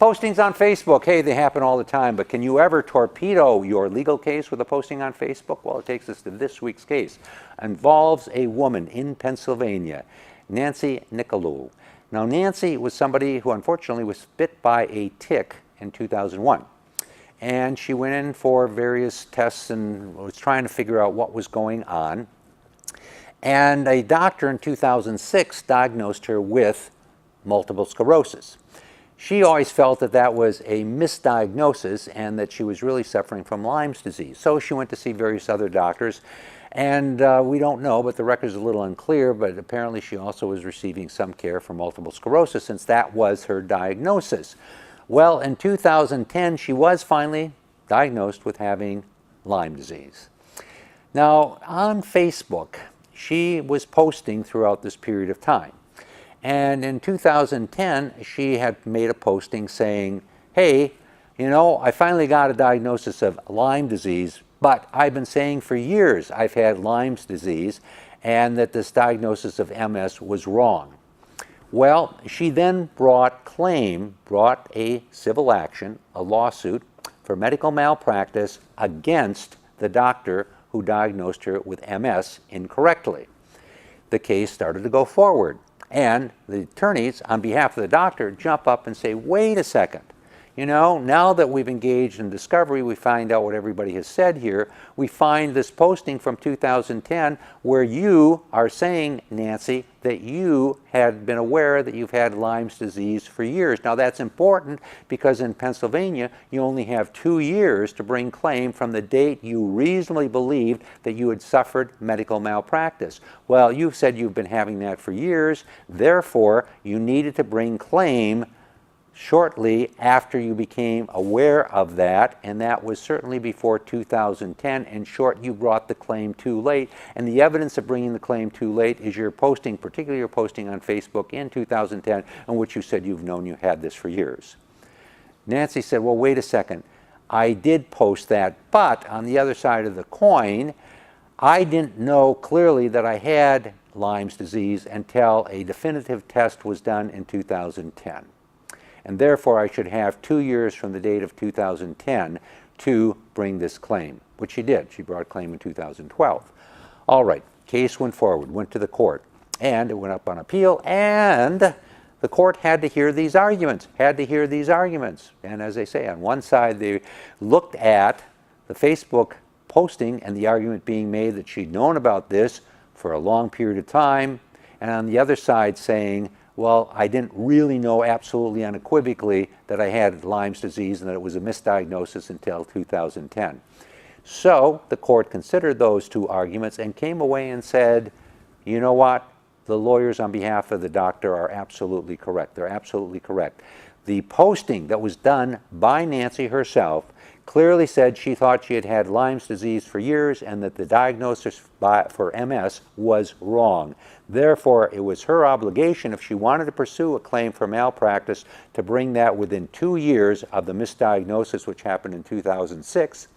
Postings on Facebook, hey, they happen all the time, but can you ever torpedo your legal case with a posting on Facebook? Well, it takes us to this week's case. It involves a woman in Pennsylvania, Nancy Nicolou. Now, Nancy was somebody who unfortunately was bit by a tick in 2001. And she went in for various tests and was trying to figure out what was going on. And a doctor in 2006 diagnosed her with multiple sclerosis. She always felt that that was a misdiagnosis and that she was really suffering from Lyme's disease. So she went to see various other doctors. And we don't know, but the record's a little unclear, but apparently she also was receiving some care for multiple sclerosis since that was her diagnosis. Well, in 2010, she was finally diagnosed with having Lyme disease. Now, on Facebook, she was posting throughout this period of time. And in 2010, she had made a posting saying, hey, you know, I finally got a diagnosis of Lyme disease, but I've been saying for years I've had Lyme's disease and that this diagnosis of MS was wrong. Well, she then brought a civil action, a lawsuit for medical malpractice against the doctor who diagnosed her with MS incorrectly. The case started to go forward, and the attorneys on behalf of the doctor jump up and say, wait a second. You know, now that we've engaged in discovery, we find out what everybody has said here. We find this posting from 2010 where you are saying, Nancy, that you had been aware that you've had Lyme's disease for years. Now that's important because in Pennsylvania, you only have 2 years to bring claim from the date you reasonably believed that you had suffered medical malpractice. Well, you've said you've been having that for years. Therefore, you needed to bring claim shortly after you became aware of that, and that was certainly before 2010. In short, you brought the claim too late, and the evidence of bringing the claim too late is your posting, particularly your posting on Facebook in 2010, in which you said you've known you had this for years. Nancy said, well, wait a second. I did post that, but on the other side of the coin, I didn't know clearly that I had Lyme's disease until a definitive test was done in 2010. And therefore I should have 2 years from the date of 2010 to bring this claim, which she did. She brought a claim in 2012. All right, case went forward, went to the court, and it went up on appeal, and the court had to hear these arguments, And as I say, on one side they looked at the Facebook posting and the argument being made that she'd known about this for a long period of time, and on the other side saying, well, I didn't really know absolutely unequivocally that I had Lyme's disease and that it was a misdiagnosis until 2010. So the court considered those two arguments and came away and said, you know what? The lawyers on behalf of the doctor are absolutely correct. They're absolutely correct. The posting that was done by Nancy herself clearly said she thought she had had Lyme's disease for years and that the diagnosis for MS was wrong. Therefore, it was her obligation, if she wanted to pursue a claim for malpractice, to bring that within 2 years of the misdiagnosis, which happened in 2006.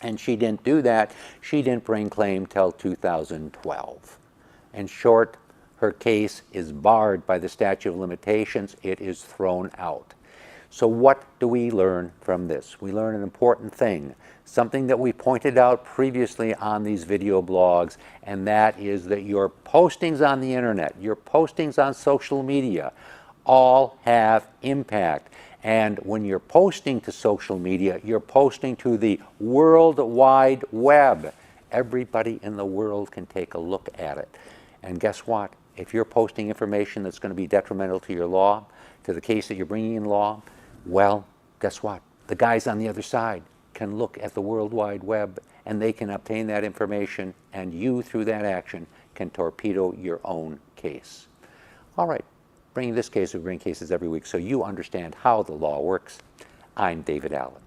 And she didn't do that. She didn't bring claim till 2012. In short, her case is barred by the statute of limitations. It is thrown out. So what do we learn from this? We learn an important thing, something that we pointed out previously on these video blogs, and that is that your postings on the internet, your postings on social media, all have impact. And when you're posting to social media, you're posting to the World Wide Web. Everybody in the world can take a look at it. And guess what? If you're posting information that's going to be detrimental to your law, to the case that you're bringing in law, well, guess what? The guys on the other side can look at the World Wide Web and they can obtain that information, and you, through that action, can torpedo your own case. All right, bringing this case, we bring cases every week so you understand how the law works. I'm David Allen.